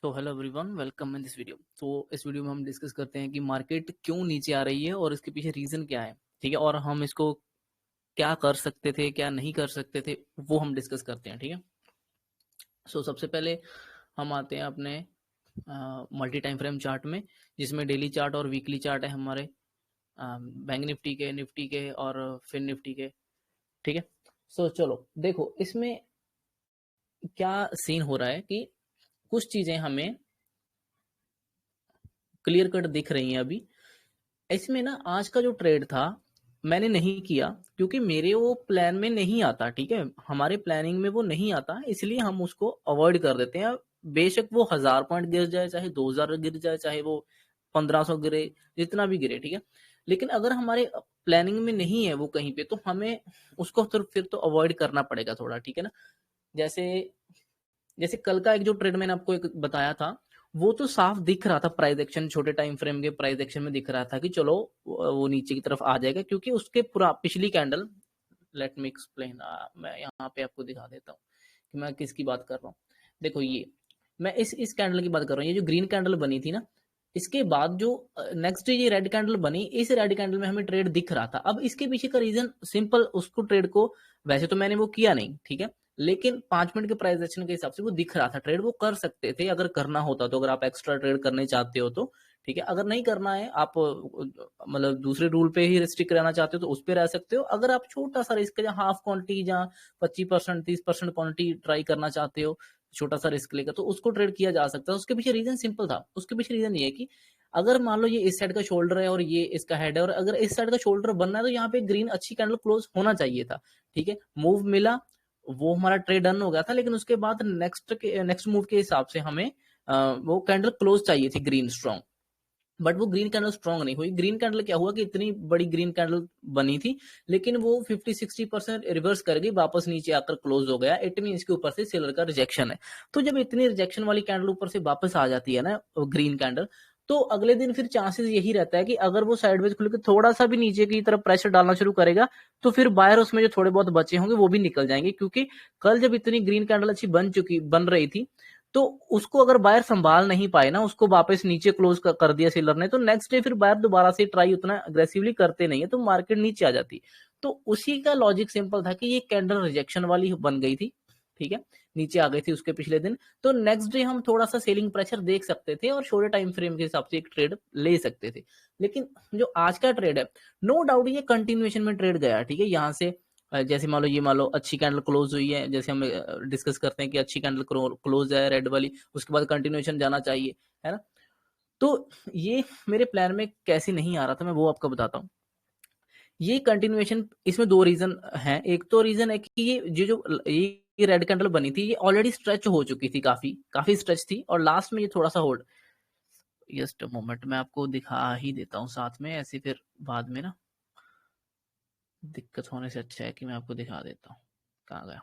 तो hello everyone, welcome in this video. तो इस वीडियो में हम डिस्कस करते हैं कि मार्केट क्यों नीचे आ रही है और इसके पीछे रीजन क्या है। ठीक है, और हम इसको क्या कर सकते थे, क्या नहीं कर सकते थे, वो हम डिस्कस करते हैं। ठीक है, सबसे पहले हम आते हैं अपने मल्टी टाइम फ्रेम चार्ट में, जिसमें डेली चार्ट और वीकली चार्ट है हमारे बैंक निफ्टी के और फिन निफ्टी के। ठीक है, चलो देखो इसमें क्या सीन हो रहा है कि कुछ चीजें हमें क्लियर कट दिख रही हैं अभी। इसमें ना आज का जो ट्रेड था मैंने नहीं किया, क्योंकि मेरे वो प्लान में नहीं आता। ठीक है, हमारे प्लानिंग में वो नहीं आता, इसलिए हम उसको अवॉइड कर देते हैं। बेशक वो 1000 पॉइंट गिर जाए, चाहे 2000 गिर जाए, चाहे वो 1500 गिरे, जितना भी गिरे। ठीक है, लेकिन अगर हमारे प्लानिंग में नहीं है वो कहीं पे, तो हमें उसको तो फिर तो अवॉइड करना पड़ेगा थोड़ा। ठीक है ना, जैसे जैसे कल का एक जो ट्रेड मैंने आपको एक बताया था, वो तो साफ दिख रहा था प्राइस एक्शन, छोटे टाइम फ्रेम के प्राइस एक्शन में दिख रहा था कि चलो वो नीचे की तरफ आ जाएगा, क्योंकि उसके पूरा पिछली कैंडल, लेट मी एक्सप्लेन, मैं यहाँ पे आपको दिखा देता हूँ कि मैं किसकी बात कर रहा हूँ। देखो ये मैं इस कैंडल की बात कर रहा हूँ, ये जो ग्रीन कैंडल बनी थी ना, इसके बाद जो नेक्स्ट डे ये रेड कैंडल बनी, इस रेड कैंडल में हमें ट्रेड दिख रहा था। अब इसके पीछे का रीजन सिंपल, उसको ट्रेड को वैसे तो मैंने वो किया नहीं, ठीक है, लेकिन 5 मिनट के प्राइस एक्शन के हिसाब से वो दिख रहा था, ट्रेड वो कर सकते थे अगर करना होता तो, अगर आप एक्स्ट्रा ट्रेड करने चाहते हो तो। ठीक है, अगर नहीं करना है, आप मतलब दूसरे रूल पे ही रिस्ट्रिक्ट रहना चाहते हो तो उस पे रह सकते हो। अगर आप छोटा सा रिस्क, जहाँ हाफ क्वांटिटी, जहाँ 25% 30% क्वांटिटी ट्राई करना चाहते हो, छोटा सा रिस्क लेकर, तो उसको ट्रेड किया जा सकता है। उसके पीछे रीजन सिंपल था, उसके पीछे रीजन ये है कि अगर मान लो ये इस साइड का शोल्डर है और ये इसका हेड है, और अगर इस साइड का शोल्डर बनना है तो यहाँ पे ग्रीन अच्छी कैंडल क्लोज होना चाहिए था। ठीक है, मूव मिला, वो हमारा ट्रेड डन हो गया था, लेकिन उसके बाद नेक्स्ट मूव के हिसाब से हमें वो कैंडल क्लोज चाहिए थी ग्रीन स्ट्रॉन्ग, बट वो ग्रीन कैंडल स्ट्रॉन्ग नहीं हुई। ग्रीन कैंडल क्या हुआ कि इतनी बड़ी ग्रीन कैंडल बनी थी, लेकिन वो 50-60% रिवर्स कर गई, वापस नीचे आकर क्लोज हो गया। इट मीन इसके ऊपर से सेलर का रिजेक्शन है। तो जब इतनी रिजेक्शन वाली कैंडल ऊपर से वापस आ जाती है ना ग्रीन कैंडल, तो अगले दिन फिर चांसेस यही रहता है कि अगर वो साइडवेज खुल के थोड़ा सा भी नीचे की तरफ प्रेशर डालना शुरू करेगा, तो फिर बायर उसमें जो थोड़े बहुत बचे होंगे वो भी निकल जाएंगे, क्योंकि कल जब इतनी ग्रीन कैंडल अच्छी बन रही थी, तो उसको अगर बायर संभाल नहीं पाए ना, उसको वापस नीचे क्लोज कर दिया सेलर ने, तो नेक्स्ट डे फिर बायर दोबारा से ट्राई उतना अग्रेसिवली करते नहीं है, तो मार्केट नीचे आ जाती। तो उसी का लॉजिक सिंपल था कि ये कैंडल रिजेक्शन वाली बन गई थी। ठीक है, नीचे आ गई थी उसके पिछले दिन, तो नेक्स्ट डे हम थोड़ा सा सेलिंग प्रेशर देख सकते थे और छोटे टाइम फ्रेम के हिसाब से एक ट्रेड ले सकते थे। लेकिन जो आज का ट्रेड है, नो डाउट ये कंटिन्यूएशन में ट्रेड गया। ठीक है, यहाँ से जैसे मान लो अच्छी कैंडल क्लोज हुई है, जैसे हम डिस्कस करते हैं कि अच्छी कैंडल क्लोज है रेड वाली, उसके बाद कंटिन्यूएशन जाना चाहिए, है ना। तो ये मेरे प्लान में कैसे नहीं आ रहा था, मैं वो आपको बताता हूँ। ये कंटिन्यूएशन, इसमें दो रीजन हैं। एक तो रीजन है कि ये रेड कैंडल बनी थी, ये ऑलरेडी स्ट्रेच हो चुकी थी, काफी काफी स्ट्रेच थी, और लास्ट में ये थोड़ा सा होल्ड, जस्ट मोमेंट मैं आपको दिखा ही देता हूँ साथ में, ऐसे फिर बाद में ना दिक्कत होने से अच्छा है कि मैं आपको दिखा देता हूँ। कहाँ गया?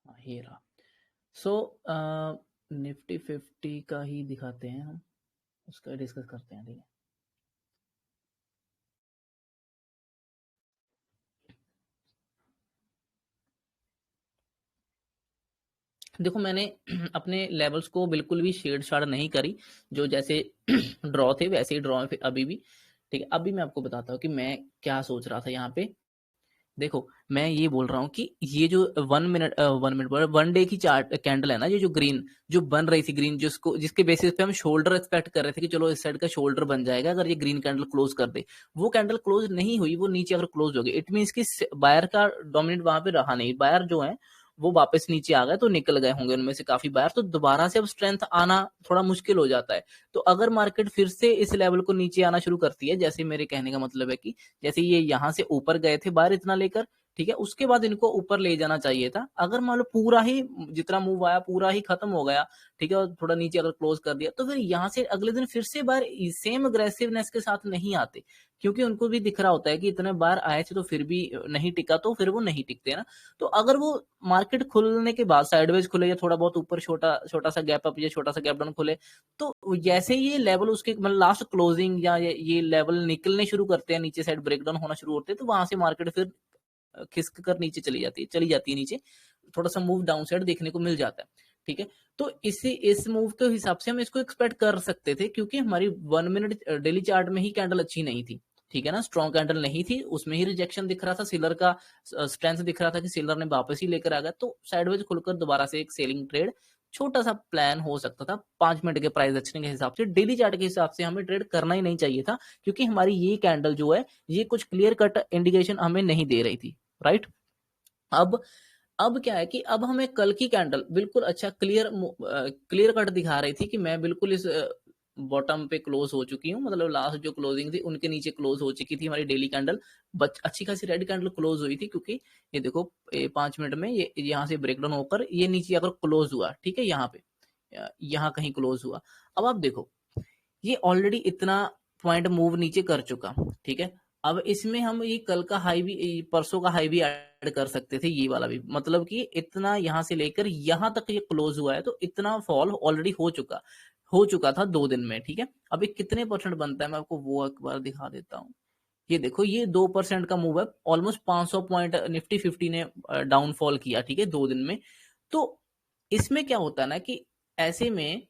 हाँ, ये रहा। सो निफ्टी 50 का ही दिखाते हैं हम, उसका डिस्कस करते हैं। ठीक है, देखो मैंने अपने लेवल्स को बिल्कुल भी शेड शाड नहीं करी, जो जैसे ड्रॉ थे वैसे ही ड्रॉ है अभी भी। ठीक है, अभी मैं आपको बताता हूँ कि मैं क्या सोच रहा था यहाँ पे। देखो मैं ये बोल रहा हूँ कि ये जो 1 डे की चार्ट कैंडल है ना, ये जो ग्रीन जो बन रही थी, ग्रीन जिसको जिसके बेसिस पे हम शोल्डर एक्सपेक्ट कर रहे थे कि चलो इस साइड का शोल्डर बन जाएगा अगर ये ग्रीन कैंडल क्लोज कर दे, वो कैंडल क्लोज नहीं हुई, वो नीचे अगर क्लोज हो गई, इट मीन कि बायर का डोमिनेट वहां पे रहा नहीं, बायर जो है वो वापस नीचे आ गए, तो निकल गए होंगे उनमें से काफी बायर, तो दोबारा से अब स्ट्रेंथ आना थोड़ा मुश्किल हो जाता है। तो अगर मार्केट फिर से इस लेवल को नीचे आना शुरू करती है, जैसे मेरे कहने का मतलब है कि जैसे ये यहाँ से ऊपर गए थे बाहर इतना लेकर, ठीक है, उसके बाद इनको ऊपर ले जाना चाहिए था। अगर मान लो पूरा ही जितना मूव आया पूरा ही खत्म हो गया, ठीक है, और थोड़ा नीचे अगर क्लोज कर दिया, तो फिर यहाँ से अगले दिन फिर से बार सेम अग्रेसिवनेस के साथ नहीं आते, क्योंकि उनको भी दिख रहा होता है कि इतने बार आए थे तो फिर भी नहीं टिका, तो फिर वो नहीं टिकते ना। तो अगर वो मार्केट खुलने के बाद साइडवेज खुले या थोड़ा बहुत ऊपर छोटा छोटा सा गैप अप या छोटा सा गैप डाउन खुले, तो जैसे ये लेवल उसके मतलब लास्ट क्लोजिंग या ये लेवल निकलने शुरू करते हैं, नीचे साइड ब्रेकडाउन होना शुरू होते हैं, तो वहां से मार्केट फिर खिसक कर नीचे चली जाती है नीचे, थोड़ा सा मूव डाउन साइड देखने को मिल जाता है। ठीक है, तो इस मूव के हिसाब से हम इसको एक्सपेक्ट कर सकते थे, क्योंकि हमारी 1 मिनट डेली चार्ट में ही कैंडल अच्छी नहीं थी। ठीक है ना, स्ट्रॉन्ग कैंडल नहीं थी, उसमें ही रिजेक्शन दिख रहा था, सेलर का स्ट्रेंथ दिख रहा था कि सेलर ने वापस ही लेकर आ गया, तो साइडवेज खुलकर दोबारा से एक सेलिंग ट्रेड छोटा सा प्लान हो सकता था 5 मिनट के प्राइस एक्शन के हिसाब से। डेली चार्ट के हिसाब से हमें ट्रेड करना ही नहीं चाहिए था, क्योंकि हमारी ये कैंडल जो है ये कुछ क्लियर कट इंडिकेशन हमें नहीं दे रही थी, राइट। अब क्या है कि अब हमें कल की कैंडल बिल्कुल अच्छा क्लियर कट दिखा रही थी कि मैं बिल्कुल इस बॉटम पे क्लोज हो चुकी हूँ, मतलब लास्ट जो क्लोजिंग थी उनके नीचे क्लोज हो चुकी थी हमारी डेली कैंडल। अच्छी खासी रेड कैंडल क्लोज हुई थी, क्योंकि ये देखो 5 मिनट में ये यहाँ से ब्रेकडाउन होकर ये नीचे अगर क्लोज हुआ, ठीक है, यहाँ पे यहाँ कहीं क्लोज हुआ। अब आप देखो ये ऑलरेडी इतना पॉइंट मूव नीचे कर चुका, ठीक है। अब इसमें हम ये कल का हाई भी परसों का हाई भी ऐड कर सकते थे, ये वाला भी, मतलब कि इतना यहाँ से लेकर यहाँ तक ये क्लोज हुआ है, तो इतना फॉल ऑलरेडी हो चुका था 2 दिन में, ठीक है। अब ये कितने परसेंट बनता है मैं आपको वो एक बार दिखा देता हूँ। ये देखो ये 2% का मूव है, ऑलमोस्ट 500 पॉइंट निफ्टी 50 ने डाउनफॉल किया, ठीक है, 2 दिन में। तो इसमें क्या होता है ना कि ऐसे में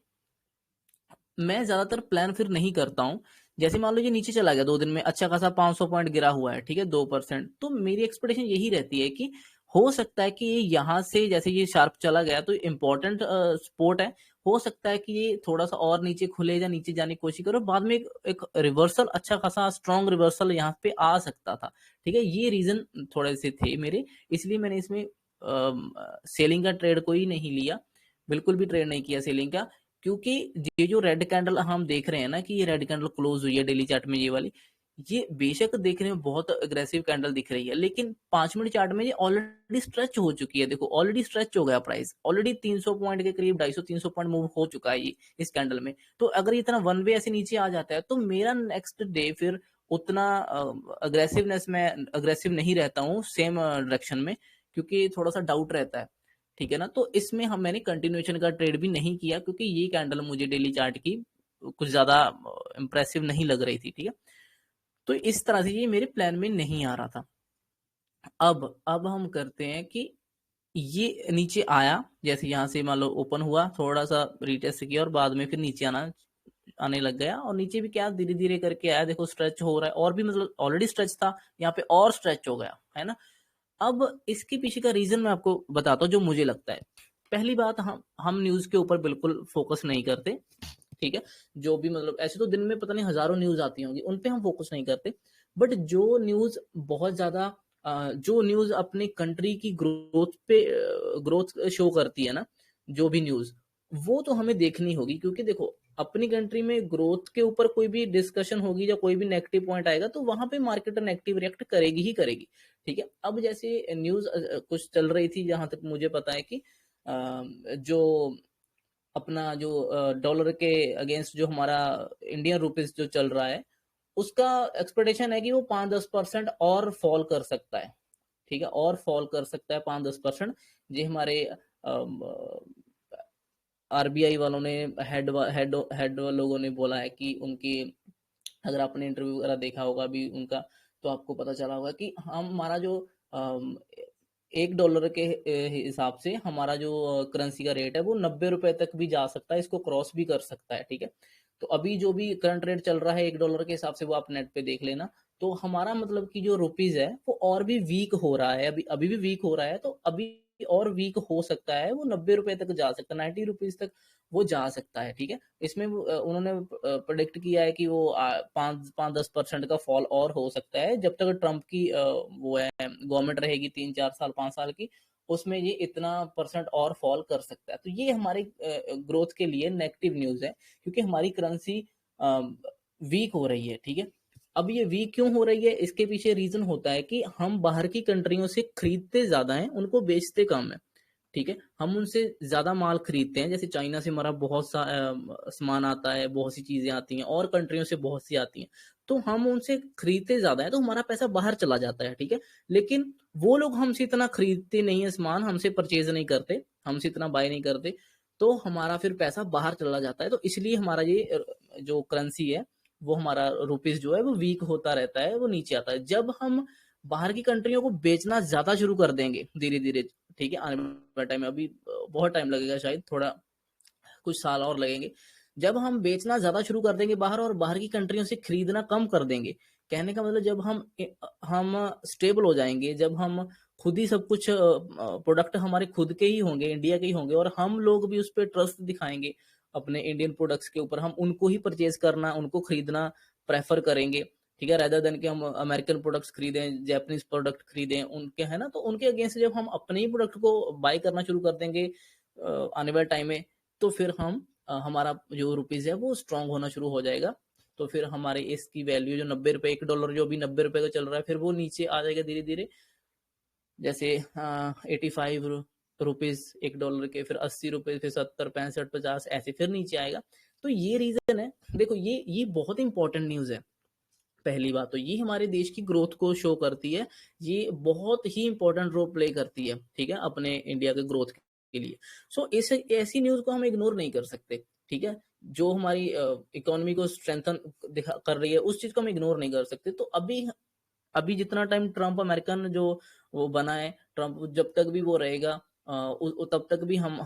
मैं ज्यादातर प्लान फिर नहीं करता हूँ। जैसे मान लो ये नीचे चला गया 2 दिन में, अच्छा खासा 500 पॉइंट गिरा हुआ है, ठीक है, 2%, तो मेरी एक्सपेक्टेशन यही रहती है कि हो सकता है कि ये यहाँ से जैसे ये शार्प चला गया तो इंपॉर्टेंट सपोर्ट है, हो सकता है कि ये थोड़ा सा और नीचे खुले या नीचे जाने की कोशिश करो, बाद में एक रिवर्सल, अच्छा खासा स्ट्रॉन्ग रिवर्सल यहाँ पे आ सकता था। ठीक है, ये रीजन थोड़े से थे मेरे, इसलिए मैंने इसमें सेलिंग का ट्रेड कोई नहीं लिया, बिल्कुल भी ट्रेड नहीं किया सेलिंग का। क्योंकि ये जो रेड कैंडल हम देख रहे हैं ना कि ये रेड कैंडल क्लोज हुई है डेली चार्ट में, ये वाली, ये बेशक देखने में बहुत अग्रेसिव कैंडल दिख रही है, लेकिन 5 मिनट चार्ट में ये ऑलरेडी स्ट्रेच हो चुकी है। देखो ऑलरेडी स्ट्रेच हो गया प्राइस, ऑलरेडी 300 पॉइंट के करीब 250-300 पॉइंट मूव हो चुका है ये इस कैंडल में। तो अगर ये इतना वन वे ऐसे नीचे आ जाता है, तो मेरा नेक्स्ट डे फिर उतना अग्रेसिवनेस में अग्रेसिव नहीं रहता हूँ सेम डायरेक्शन में, क्योंकि थोड़ा सा डाउट रहता है। ठीक है ना, तो इसमें मैंने कंटिन्यूएशन का ट्रेड भी नहीं किया, क्योंकि ये कैंडल मुझे डेली चार्ट की कुछ ज्यादा इंप्रेसिव नहीं लग रही थी। ठीक है, तो इस तरह से ये मेरे प्लान में नहीं आ रहा था। अब हम करते हैं कि ये नीचे आया, जैसे यहाँ से मान लो ओपन हुआ, थोड़ा सा रिटेस्ट किया और बाद में फिर नीचे आने लग गया, और नीचे भी क्या धीरे धीरे करके आया, देखो स्ट्रेच हो रहा है, और भी मतलब ऑलरेडी स्ट्रेच था, यहाँ पे और स्ट्रेच हो गया, है ना। अब इसके पीछे का रीजन मैं आपको बताता हूँ जो मुझे लगता है। पहली बात, हम न्यूज के ऊपर बिल्कुल फोकस नहीं करते, ठीक है। जो भी मतलब ऐसे तो दिन में पता नहीं हजारों न्यूज आती होंगी, उन पे हम फोकस नहीं करते, बट जो न्यूज बहुत ज्यादा जो न्यूज अपनी कंट्री की ग्रोथ शो करती है ना, जो भी न्यूज, वो तो हमें देखनी होगी, क्योंकि देखो अपनी कंट्री में ग्रोथ के ऊपर कोई भी डिस्कशन होगी या कोई भी नेगेटिव पॉइंट आएगा, तो वहां पे मार्केट नेगेटिव रिएक्ट करेगी ही करेगी। ठीक है, अब जैसे न्यूज कुछ चल रही थी, जहां तक मुझे पता है कि जो अपना जो डॉलर के अगेंस्ट जो हमारा इंडियन रुपीस जो चल रहा है, उसका एक्सपेक्टेशन है कि वो 5-10% और फॉल कर सकता है। ठीक है, और फॉल कर सकता है 5-10%। ये हमारे आरबीआई वालों ने हेड हेड हेड लोगों ने बोला है कि उनकी, अगर आपने इंटरव्यू वगैरह देखा होगा भी उनका, तो आपको पता चला होगा कि हमारा जो $1 के हिसाब से हमारा जो करेंसी का रेट है वो 90 रुपए तक भी जा सकता है, इसको क्रॉस भी कर सकता है। ठीक है, तो अभी जो भी करंट रेट चल रहा है $1 के हिसाब से, वो आप नेट पे देख लेना। तो हमारा मतलब कि जो रुपीज है वो और भी वीक हो रहा है, अभी अभी भी वीक हो रहा है, तो अभी और वीक हो सकता है, वो 90 रुपए तक जा सकता है, 90 रुपीज तक वो जा सकता है। ठीक है, इसमें उन्होंने प्रोडिक्ट किया है कि वो 5-10% का फॉल और हो सकता है, जब तक ट्रम्प की वो है गवर्नमेंट रहेगी 3-4 साल 5 साल की, उसमें ये इतना परसेंट और फॉल कर सकता है। तो ये हमारे ग्रोथ के लिए नेगेटिव न्यूज है, क्योंकि हमारी करेंसी वीक हो रही है। ठीक है, अब ये वीक क्यों हो रही है, इसके पीछे रीजन होता है कि हम बाहर की कंट्रियों से खरीदते ज्यादा हैं, उनको बेचते कम है। ठीक है, हम उनसे ज्यादा माल खरीदते हैं, जैसे चाइना से हमारा बहुत सा सामान आता है, बहुत सी चीजें आती हैं, और कंट्रियों से बहुत सी आती हैं, तो हम उनसे खरीदते ज्यादा है, तो हमारा पैसा बाहर चला जाता है। ठीक है, लेकिन वो लोग हमसे इतना खरीदते नहीं है सामान, हमसे परचेज नहीं करते, हमसे इतना बाय नहीं करते, तो हमारा फिर पैसा बाहर चला जाता है। तो इसलिए हमारा ये जो करेंसी है, वो हमारा रुपीज जो है वो वीक होता रहता है, वो नीचे आता है। जब हम बाहर की कंट्रियों को बेचना ज्यादा शुरू कर देंगे धीरे धीरे, ठीक है, आने वाले टाइम में, अभी बहुत टाइम लगेगा, शायद थोड़ा कुछ साल और लगेंगे, जब हम बेचना ज्यादा शुरू कर देंगे बाहर, और बाहर की कंट्रियों से खरीदना कम कर देंगे, कहने का मतलब जब हम स्टेबल हो जाएंगे, जब हम खुद ही सब कुछ प्रोडक्ट हमारे खुद के ही होंगे, इंडिया के ही होंगे, और हम लोग भी उस पर ट्रस्ट दिखाएंगे अपने इंडियन प्रोडक्ट्स के ऊपर, हम उनको ही परचेज करना, उनको खरीदना प्रेफर करेंगे। ठीक है, रेदर देन कि हम अमेरिकन प्रोडक्ट्स खरीदें, जापानीज प्रोडक्ट खरीदें उनके, है ना, तो उनके अगेंस्ट जब हम अपने ही प्रोडक्ट को बाय करना शुरू कर देंगे आने वाले टाइम में, तो फिर हम हमारा जो रुपीज है वो स्ट्रांग होना शुरू हो जाएगा। तो फिर हमारे इसकी वैल्यू जो 90 रुपए, $1 जो भी 90 रुपए का चल रहा है, फिर वो नीचे आ जाएगा धीरे धीरे, जैसे 85 रुपीज $1 के, फिर 80 रुपए, फिर 70, 65, 50, ऐसे फिर नीचे आएगा। तो ये रीजन है। देखो, ये बहुत इंपॉर्टेंट न्यूज है। पहली बात तो ये हमारे देश की ग्रोथ को शो करती है, ये बहुत ही इंपॉर्टेंट रोल प्ले करती है, ठीक है, अपने इंडिया के ग्रोथ के लिए। सो इस ऐसी न्यूज को हम इग्नोर नहीं कर सकते। ठीक है, जो हमारी इकोनॉमी को स्ट्रेंथन कर रही है, उस चीज को हम इग्नोर नहीं कर सकते। तो अभी अभी जितना टाइम ट्रम्प अमेरिकन जो वो बना है, ट्रम्प जब तक भी वो रहेगा, तब तक भी हम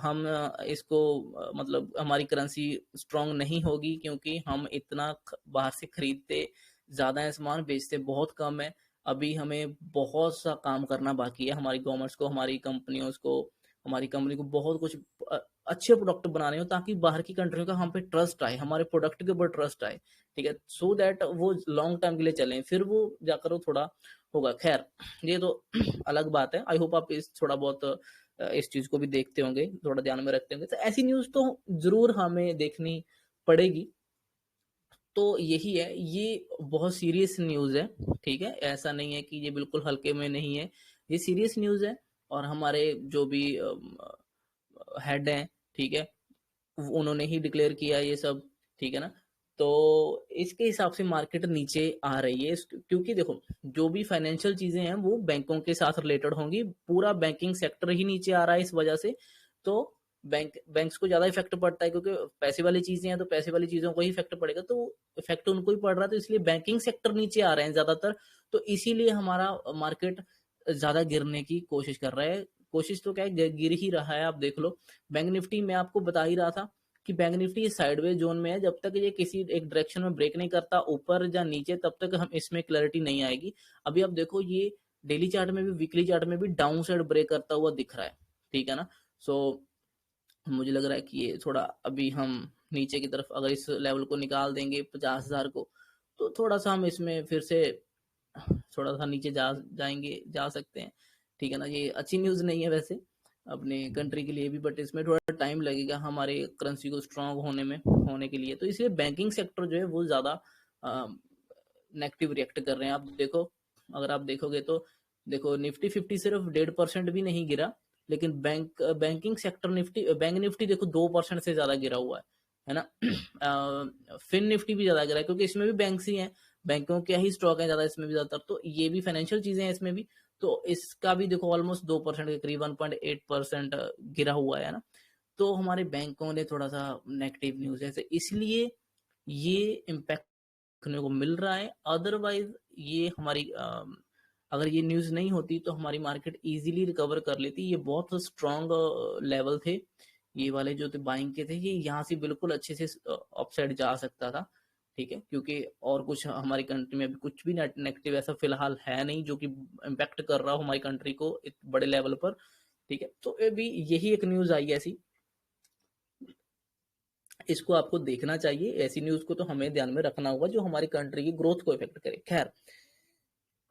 इसको मतलब हमारी करेंसी स्ट्रांग नहीं होगी, क्योंकि हम इतना बाहर से खरीदते ज्यादा है, सामान बेचते बहुत कम है। अभी हमें बहुत सा काम करना बाकी है, हमारी गवर्नमेंट्स को, हमारी कंपनियों को, हमारी कंपनी को बहुत कुछ अ, अच्छे प्रोडक्ट बनाने हो, ताकि बाहर की कंट्रियों का हम पे ट्रस्ट आए, हमारे प्रोडक्ट के ऊपर ट्रस्ट आए। ठीक है, सो दैट वो लॉन्ग टर्म के लिए चलें, फिर वो जाकर वो थोड़ा होगा। खैर, ये तो अलग बात है। आई होप आप इस थोड़ा बहुत इस चीज को भी देखते होंगे, थोड़ा ध्यान में रखते होंगे। तो ऐसी न्यूज तो जरूर हमें देखनी पड़ेगी। तो यही है, ये बहुत सीरियस न्यूज है। ठीक है, ऐसा नहीं है कि ये बिल्कुल हल्के में नहीं है, ये सीरियस न्यूज है। और हमारे जो भी हेड हैं, ठीक है, उन्होंने ही डिक्लेयर किया ये सब। ठीक है ना, तो इसके हिसाब से मार्केट नीचे आ रही है, क्योंकि देखो, जो भी फाइनेंशियल चीजें हैं वो बैंकों के साथ रिलेटेड होंगी, पूरा बैंकिंग सेक्टर ही नीचे आ रहा है इस वजह से। तो बैंक्स को ज्यादा इफेक्ट पड़ता है, क्योंकि पैसे वाली चीजें हैं, तो पैसे वाली चीजों को ही इफेक्ट पड़ेगा, तो इफेक्ट उनको ही पड़ रहा है, तो इसलिए बैंकिंग सेक्टर नीचे आ रहे हैं ज्यादातर। तो इसीलिए हमारा मार्केट ज्यादा गिरने की कोशिश कर रहा है। कोशिश तो क्या है, गिर ही रहा है, आप देख लो। बैंक निफ्टी मैं आपको बता ही रहा था कि बैंक निफ्टी साइडवेज जोन में है, जब तक ये किसी एक डायरेक्शन में ब्रेक नहीं करता ऊपर या नीचे, तब तक हम इसमें क्लैरिटी नहीं आएगी। अभी आप देखो, ये डेली चार्ट में भी, वीकली चार्ट में भी डाउन साइड ब्रेक करता हुआ दिख रहा है। ठीक है ना, सो मुझे लग रहा है कि ये थोड़ा, अभी हम नीचे की तरफ अगर इस लेवल को निकाल देंगे 50,000 को, तो थोड़ा सा हम इसमें फिर से थोड़ा सा नीचे जा सकते हैं। ठीक है ना, ये अच्छी न्यूज़ नहीं है वैसे अपने कंट्री के लिए भी, बट इसमें थोड़ा टाइम लगेगा हमारे करेंसी को स्ट्रांग होने के लिए। तो इसलिए बैंकिंग सेक्टर जो है वो ज़्यादा नेगेटिव रिएक्ट कर रहे हैं। आप देखो, अगर आप देखोगे तो देखो, निफ्टी 50 सिर्फ 1.5% भी नहीं गिरा, लेकिन बैंकिंग सेक्टर बैंक निफ्टी देखो 2% से ज्यादा गिरा हुआ है ना। फिन निफ्टी भी ज्यादा गिरा है, क्योंकि इसमें भी बैंक्स ही हैं, बैंकों के ही स्टॉक है ज्यादा इसमें भी ज्यादातर, तो ये भी फाइनेंशियल चीजें हैं इसमें भी। तो इसका भी देखो ऑलमोस्ट 2% के करीब, 1.8% गिरा हुआ है ना। तो हमारे बैंकों ने थोड़ा सा नेगेटिव न्यूज है, तो इसलिए ये इम्पैक्ट देखने को मिल रहा है। अदरवाइज ये हमारी अगर ये न्यूज नहीं होती तो हमारी मार्केट इजीली रिकवर कर लेती। ये बहुत स्ट्रांग लेवल थे, ये वाले जो थे बाइंग के थे, ये यहाँ से बिल्कुल अच्छे से अपसाइड जा सकता था। ठीक है, क्योंकि और कुछ हमारी कंट्री में भी कुछ भी नेगेटिव ऐसा फिलहाल है नहीं जो कि इम्पैक्ट कर रहा हो हमारी कंट्री को एक बड़े लेवल पर। ठीक है, तो अभी यही एक न्यूज आई ऐसी, इसको आपको देखना चाहिए। ऐसी न्यूज को तो हमें ध्यान में रखना होगा जो हमारी कंट्री की ग्रोथ को इफेक्ट करे। खैर,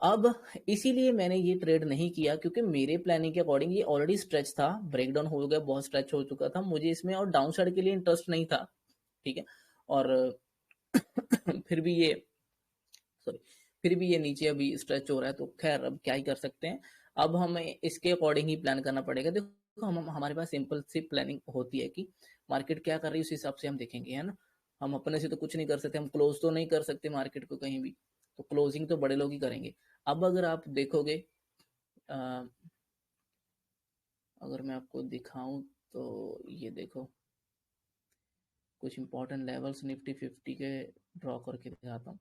अब इसीलिए मैंने ये ट्रेड नहीं किया, क्योंकि मेरे प्लानिंग के अकॉर्डिंग ये ऑलरेडी स्ट्रेच था, ब्रेकडाउन हो गया, बहुत स्ट्रेच हो चुका था, मुझे इसमें और डाउन साइड के लिए इंटरेस्ट नहीं था। ठीक है, और फिर भी ये सॉरी, फिर भी ये नीचे अभी स्ट्रेच हो रहा है, तो खैर अब क्या ही कर सकते हैं। अब हमें इसके अकॉर्डिंग ही प्लान करना पड़ेगा। देखो हम हमारे पास सिंपल सी प्लानिंग होती है कि मार्केट क्या कर रही है उस हिसाब से हम देखेंगे, है ना। हम अपने से तो कुछ नहीं कर सकते, हम क्लोज तो नहीं कर सकते मार्केट को कहीं भी, तो क्लोजिंग तो बड़े लोग ही करेंगे। अब अगर आप देखोगे, अ, अगर मैं आपको दिखाऊं तो ये देखो, कुछ इंपॉर्टेंट लेवल्स निफ्टी 50 के ड्रॉ करके दिखाता हूँ।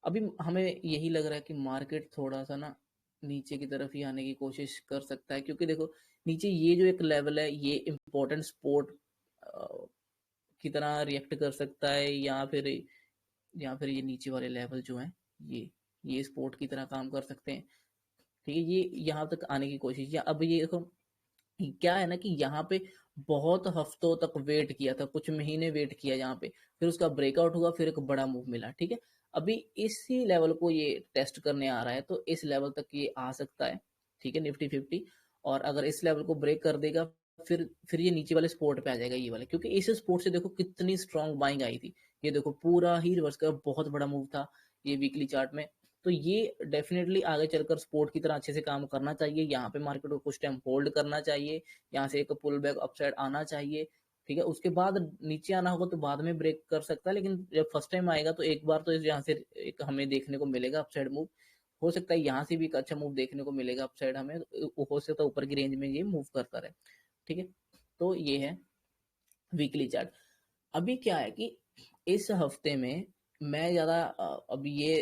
अभी हमें यही लग रहा है कि मार्केट थोड़ा सा ना नीचे की तरफ ही आने की कोशिश कर सकता है, क्योंकि देखो नीचे ये जो एक लेवल है ये इम्पोर्टेंट सपोर्ट की तरह रिएक्ट कर सकता है, या फिर ये नीचे वाले लेवल जो हैं ये सपोर्ट की तरह काम कर सकते हैं। ठीक है, ये यहाँ तक आने की कोशिश, या अब ये देखो क्या है ना कि यहाँ पे बहुत हफ्तों तक वेट किया था, कुछ महीने वेट किया यहाँ पे, फिर उसका ब्रेकआउट हुआ, फिर एक बड़ा मूव मिला। ठीक है, अभी इसी लेवल को ये टेस्ट करने आ रहा है, तो इस लेवल तक ये आ सकता है। ठीक है, निफ्टी 50, और अगर इस लेवल को ब्रेक कर देगा, फिर ये नीचे वाले सपोर्ट पे आ जाएगा, ये वाले, क्योंकि इस सपोर्ट से देखो कितनी स्ट्रांग बाइंग आई थी। ये देखो पूरा ही रिवर्स का बहुत बड़ा मूव था ये वीकली चार्ट में। तो ये डेफिनेटली आगे चलकर सपोर्ट की तरह अच्छे से काम करना चाहिए। यहाँ पे मार्केट को कुछ टाइम होल्ड करना चाहिए, यहाँ से एक पुल बैक अपसाइड आना चाहिए। ठीक है, उसके बाद नीचे आना होगा तो बाद में ब्रेक कर सकता है, लेकिन जब फर्स्ट टाइम आएगा तो एक बार तो यहाँ से एक हमें देखने को मिलेगा अपसाइड मूव। हो सकता है यहाँ से भी एक अच्छा मूव देखने को मिलेगा अपसाइड हमें, हो सकता है ऊपर की रेंज में ये मूव करता रहे। ठीक है, तो ये है वीकली चार्ट। अभी क्या है कि इस हफ्ते में मैं ज़्यादा अभी ये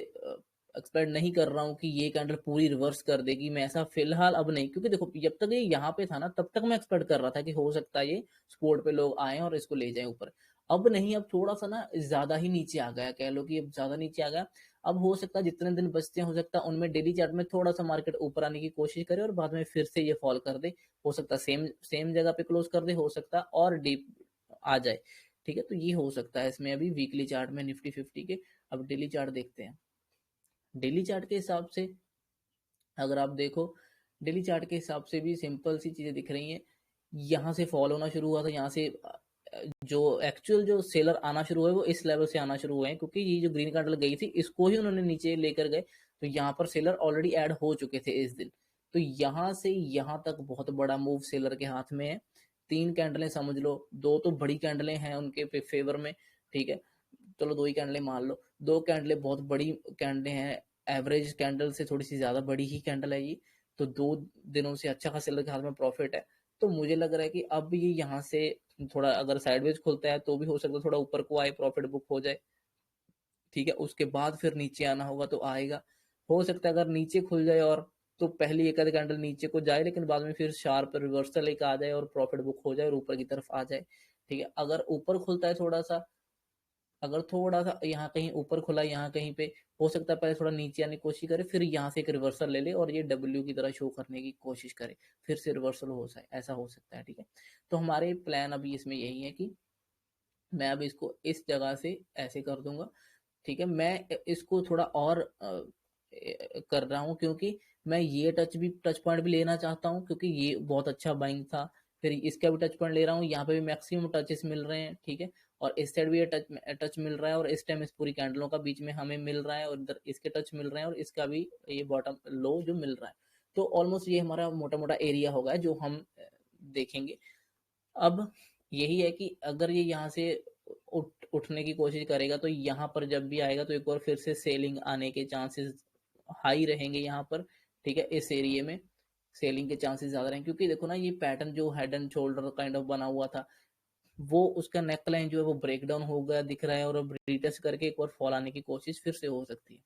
एक्सपेक्ट नहीं कर रहा हूँ कि ये कैंडल पूरी रिवर्स कर देगी, मैं ऐसा फिलहाल अब नहीं, क्योंकि देखो जब तक ये यहाँ पे था ना तब तक मैं एक्सपेक्ट कर रहा था कि हो सकता है ये सपोर्ट पे लोग आए और इसको ले जाएं ऊपर। अब नहीं, अब थोड़ा सा ना ज्यादा ही नीचे आ गया, कह लो कि अब ज्यादा नीचे आ गया। अब हो सकता है जितने दिन बचते हैं, हो सकता है उनमें डेली चार्ट में थोड़ा सा मार्केट ऊपर आने की कोशिश करे और बाद में फिर से ये फॉल कर दे। हो सकता है सेम सेम जगह पे क्लोज कर दे, हो सकता है और डीप आ जाए। ठीक है, तो ये हो सकता है इसमें अभी वीकली चार्ट में निफ्टी 50 के। अब डेली चार्ट देखते हैं। डेली चार्ट के हिसाब से अगर आप देखो, डेली चार्ट के हिसाब से भी सिंपल सी चीजें दिख रही हैं। यहाँ से फॉल होना शुरू हुआ था, यहाँ से जो एक्चुअल जो सेलर आना शुरू हुए वो इस लेवल से आना शुरू हुए हैं, क्योंकि ये जो ग्रीन कैंडल गई थी इसको ही उन्होंने नीचे लेकर गए, तो यहाँ पर सेलर ऑलरेडी ऐड हो चुके थे इस दिन। तो यहाँ से यहाँ तक बहुत बड़ा मूव सेलर के हाथ में है। तीन कैंडलें समझ लो, दो तो बड़ी कैंडलें हैं उनके फेवर में। ठीक है, चलो दो ही कैंडलें मान लो, दो कैंडलें बहुत बड़ी कैंडलें हैं, एवरेज कैंडल से थोड़ी सी ज्यादा बड़ी ही कैंडल है ये। तो 2 दिनों से अच्छा खासा सेलर के हाथ में प्रॉफिट है। तो मुझे लग रहा है कि अब ये यहाँ से थोड़ा अगर साइडवेज खुलता है तो भी हो सकता है थोड़ा ऊपर को आए, प्रॉफिट बुक हो जाए। ठीक है, उसके बाद फिर नीचे आना होगा तो आएगा। हो सकता है अगर नीचे खुल जाए और तो पहली एक आध कैंडल नीचे को जाए, लेकिन बाद में फिर शार्प रिवर्सल एक आ जाए और प्रॉफिट बुक हो जाए और ऊपर की तरफ आ जाए। ठीक है, अगर ऊपर खुलता है थोड़ा सा, अगर थोड़ा सा यहाँ कहीं ऊपर खुला, यहाँ कहीं पे हो सकता है पहले थोड़ा नीचे आने की कोशिश करे, फिर यहाँ से एक रिवर्सल ले ले और ये डब्ल्यू की तरह शो करने की कोशिश करे, फिर से रिवर्सल हो जाए, ऐसा हो सकता है। ठीक है, तो हमारे प्लान अभी इसमें यही है कि मैं अब इसको इस जगह से ऐसे कर दूंगा। ठीक है, मैं इसको थोड़ा और कर रहा हूँ, क्योंकि मैं ये टच पॉइंट भी लेना चाहता हूँ, क्योंकि ये बहुत अच्छा बाइंग था। फिर इसका भी टच पॉइंट ले रहा हूँ, यहाँ पे भी मैक्सिमम टचेस मिल रहे हैं। ठीक है, और इस साइड भी ये टच मिल रहा है, और इस टाइम इस पूरी कैंडलों का बीच में हमें मिल रहा है, और इधर इसके टच मिल रहे हैं, और इसका भी ये बॉटम लो जो मिल रहा है। तो ऑलमोस्ट ये हमारा मोटा मोटा एरिया होगा जो हम देखेंगे। अब यही है कि अगर ये यहाँ से उठने की कोशिश करेगा तो यहाँ पर जब भी आएगा तो एक बार फिर से सेलिंग आने के चांसेस हाई रहेंगे यहाँ पर। ठीक है, इस एरिया में सेलिंग के चांसेस ज्यादा रहेंगे, क्योंकि देखो ना ये पैटर्न जो head and shoulder kind of बना हुआ था, वो उसका नेक लाइन जो है वो ब्रेक डाउन हो गया दिख रहा है, और अब रिटेस्ट करके एक बार फॉल आने की कोशिश फिर से हो सकती है।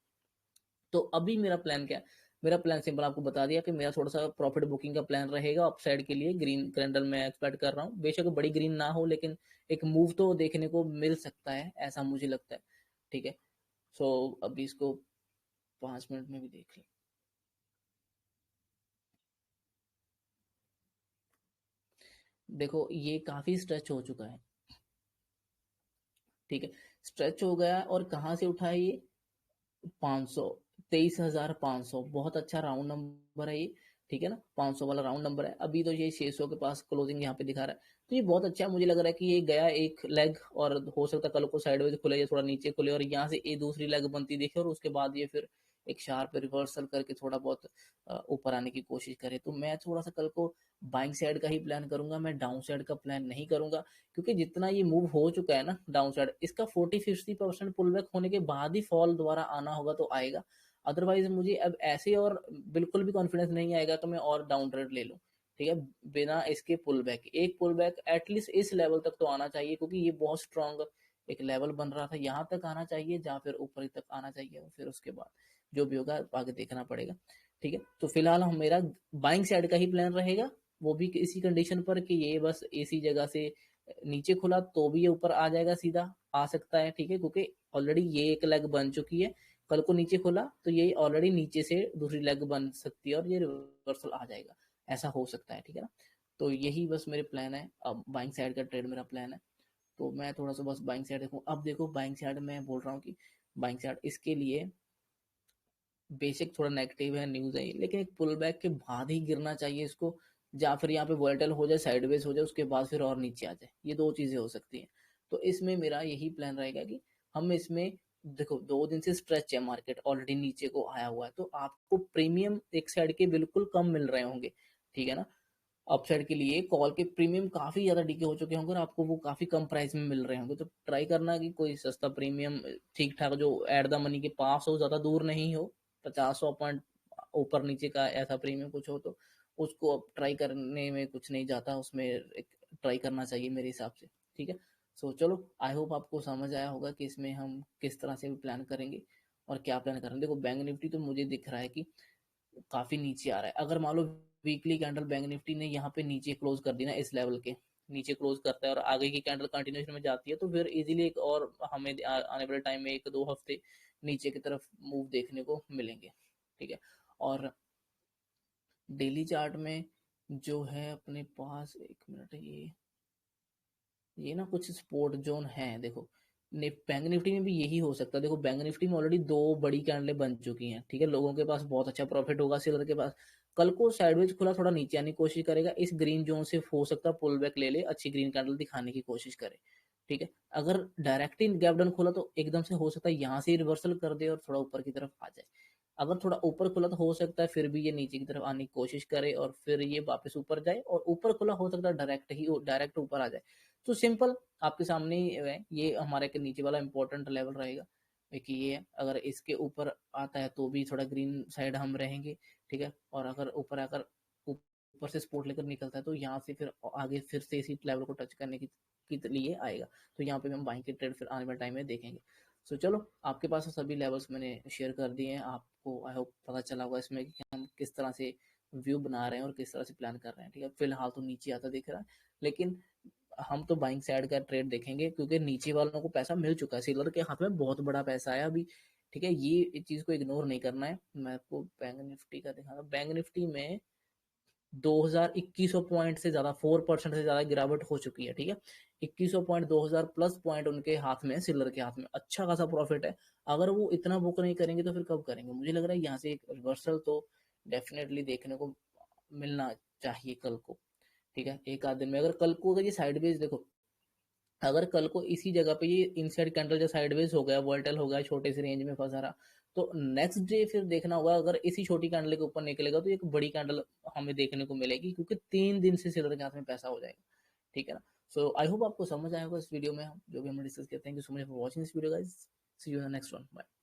तो अभी मेरा प्लान क्या है? मेरा प्लान सिंपल आपको बता दिया कि मेरा थोड़ा सा प्रॉफिट बुकिंग का प्लान रहेगा अपसाइड के लिए। ग्रीन कैंडल मैं एक्सपेक्ट कर रहा हूँ, बेशक बड़ी ग्रीन ना हो, लेकिन एक मूव तो देखने को मिल सकता है, ऐसा मुझे लगता है। ठीक है, सो अभी इसको 5 मिनट में भी देख लें। देखो ये काफी स्ट्रेच हो चुका है। ठीक है, स्ट्रेच हो गया, और कहाँ से उठा है ये? 500, 23,500, बहुत अच्छा राउंड नंबर है ये। ठीक है ना, 500 वाला राउंड नंबर है। अभी तो ये 600 के पास क्लोजिंग यहाँ पे दिखा रहा है। तो ये बहुत अच्छा है, मुझे लग रहा है कि ये गया एक लेग, और हो सकता है कल को साइडवेज खुले या थोड़ा नीचे खुले और यहाँ से ये दूसरी लेग बनती देखे, और उसके बाद ये फिर एक शार्प रिवर्सल करके थोड़ा बहुत ऊपर आने की कोशिश करे। तो मैं थोड़ा सा कल को बाइंग साइड का ही प्लान करूंगा, मैं डाउन साइड का प्लान नहीं करूंगा, क्योंकि जितना ये मूव हो चुका है ना डाउन साइड, इसका 40-50% पुल बैक होने के बाद ही फॉल दोबारा आना होगा तो आएगा। अदरवाइज मुझे अब ऐसे और बिल्कुल भी कॉन्फिडेंस नहीं आएगा कि मैं और डाउन ट्रेड ले लूँ, ठीक है, बिना इसके पुल बैक। एक पुल बैक एटलीस्ट इस लेवल तक तो आना चाहिए, क्योंकि ये बहुत स्ट्रांग एक लेवल बन रहा था, यहाँ तक आना चाहिए, जहाँ फिर ऊपर तक आना चाहिए, और फिर उसके बाद जो भी होगा आगे देखना पड़ेगा। ठीक है, तो फिलहाल हम मेरा बाइंग साइड का ही प्लान रहेगा, वो भी इसी कंडीशन पर कि ये बस इसी जगह से नीचे खुला तो भी ये ऊपर आ जाएगा, सीधा आ सकता है, ठीक है, क्योंकि ऑलरेडी ये एक लेग बन चुकी है, कल को नीचे खुला तो ये ऑलरेडी नीचे से दूसरी लेग बन सकती है और ये रिवर्सल आ जाएगा, ऐसा हो सकता है, ठीक है ना। तो यही बस मेरे प्लान है, अब बाइंग साइड का ट्रेड मेरा प्लान है, तो मैं थोड़ा सा बस बाइंग साइड देखूँ। अब देखो बाइंग साइड में बोल रहा हूँ कि बाइंग साइड इसके लिए बेसिक थोड़ा नेगेटिव है, न्यूज़ है, लेकिन एक पुल बैक के बाद ही गिरना चाहिए इसको, या फिर यहाँ पे वोलेटाइल हो जाए, साइडवेज हो जाए, उसके बाद फिर और नीचे आ जाए, ये दो चीज़ें हो सकती हैं। तो इसमें मेरा यही प्लान रहेगा कि हम इसमें, देखो 2 दिन से स्ट्रेच है, मार्केट ऑलरेडी नीचे को आया हुआ है, तो आपको प्रीमियम एक साइड के बिल्कुल कम मिल रहे होंगे, ठीक है ना। अपसाइड के लिए कॉल के प्रीमियम काफ़ी ज़्यादा डीके हो चुके होंगे और आपको वो काफ़ी कम प्राइस में मिल रहे होंगे, तो ट्राई करना कि कोई सस्ता प्रीमियम ठीक ठाक जो एट द मनी के पास हो, ज़्यादा दूर नहीं हो, 50-100 पॉइंट ऊपर नीचे का ऐसा प्रीमियम कुछ हो, तो उसको अब ट्राई करने में कुछ नहीं जाता, उसमें एक ट्राई करना चाहिए मेरे हिसाब से, ठीक है। सो चलो, आई होप आपको समझ आया होगा कि इसमें हम किस तरह से प्लान करेंगे और क्या प्लान करेंगे। देखो बैंक निफ्टी तो मुझे दिख रहा है कि काफी नीचे आ रहा है, अगर मान लो वीकली कैंडल बैंक निफ्टी ने यहाँ पे नीचे क्लोज कर दी ना, इस लेवल के नीचे क्लोज करता है और आगे की कैंडल कंटिन्यूशन में जाती है, तो फिर इजीली एक और हमें आने वाले टाइम में 1-2 हफ्ते नीचे की तरफ मूव देखने को मिलेंगे, ठीक है। और डेली चार्ट में जो है अपने पास, एक मिनट, ये ना कुछ सपोर्ट जोन है, देखो बैंक निफ्टी में भी यही हो सकता है। देखो बैंक निफ्टी में ऑलरेडी 2 बड़ी कैंडलें बन चुकी हैं, ठीक है, लोगों के पास बहुत अच्छा प्रॉफिट होगा, सेलर के पास कल को साइडवेज खुला थोड़ा नीचे आने की कोशिश करेगा, इस ग्रीन जोन से हो सकता है पुल बैक ले ले, अच्छी ग्रीन कैंडल दिखाने की कोशिश करे, ठीक है। अगर डायरेक्ट ही गैप डाउन खुला तो एकदम से हो सकता है यहाँ से रिवर्सल कर दे और थोड़ा ऊपर की तरफ आ जाए। अगर थोड़ा ऊपर खुला तो हो सकता है फिर भी ये नीचे की तरफ आने की कोशिश करे और फिर ये वापस ऊपर जाए, और ऊपर खुला हो सकता है डायरेक्ट ऊपर आ जाए। तो सिंपल आपके सामने ही है, ये हमारे के नीचे वाला इंपॉर्टेंट लेवल रहेगा कि ये है, अगर इसके ऊपर आता है तो भी थोड़ा ग्रीन साइड हम रहेंगे, ठीक है, और अगर ऊपर आकर ऊपर से सपोर्ट लेकर निकलता है तो यहाँ से फिर आगे फिर से इसी लेवल को टच करने की लिए आएगा, तो यहाँ पे हम बाइंग के ट्रेड फिर आने वाले टाइम में देखेंगे। सो चलो, आपके पास सभी लेवल्स मैंने शेयर कर दिए हैं, आपको आई होप पता चला होगा इसमें कि हम किस तरह से व्यू बना रहे हैं और किस तरह से प्लान कर रहे हैं, ठीक है। फिलहाल तो नीचे आता दिख रहा है, लेकिन हम तो बाइंग साइड का ट्रेड देखेंगे, क्योंकि नीचे वालों को पैसा मिल चुका है, सेलर के हाथ में बहुत बड़ा पैसा है अभी, ठीक है, ये चीज को इग्नोर नहीं करना है। मैं आपको बैंक निफ्टी का दिखाऊंगा, बैंक निफ्टी में 2100 पॉइंट से ज्यादा, 4% से ज्यादा गिरावट हो चुकी है, ठीक है। 2100 पॉइंट, 2000 प्लस पॉइंट उनके हाथ में, सिलर के हाथ में अच्छा खासा प्रॉफिट है। अगर वो इतना बुक नहीं करेंगे तो फिर कब करेंगे, मुझे लग रहा है यहाँ से एक रिवर्सल तो डेफिनेटली देखने को मिलना चाहिए कल को, ठीक है, एक आध दिन में। अगर ये साइडवेज देखो, अगर कल को इसी जगह पे ये इनसाइड कैंडल जो साइडवेज हो गया, वोल्टाइल हो गया, छोटे से रेंज में फंसा रहा, तो नेक्स्ट डे फिर देखना होगा, अगर इसी छोटी कैंडल के ऊपर निकलेगा तो एक बड़ी कैंडल हमें देखने को मिलेगी, क्योंकि 3 दिन से सेलर के हाथ में पैसा हो जाएगा, ठीक है ना। सो आई होप आपको समझ आया होगा इस वीडियो में जो भी हमने डिस्कस किया। Thank you so much for watching this video guys, see you in the next one, bye.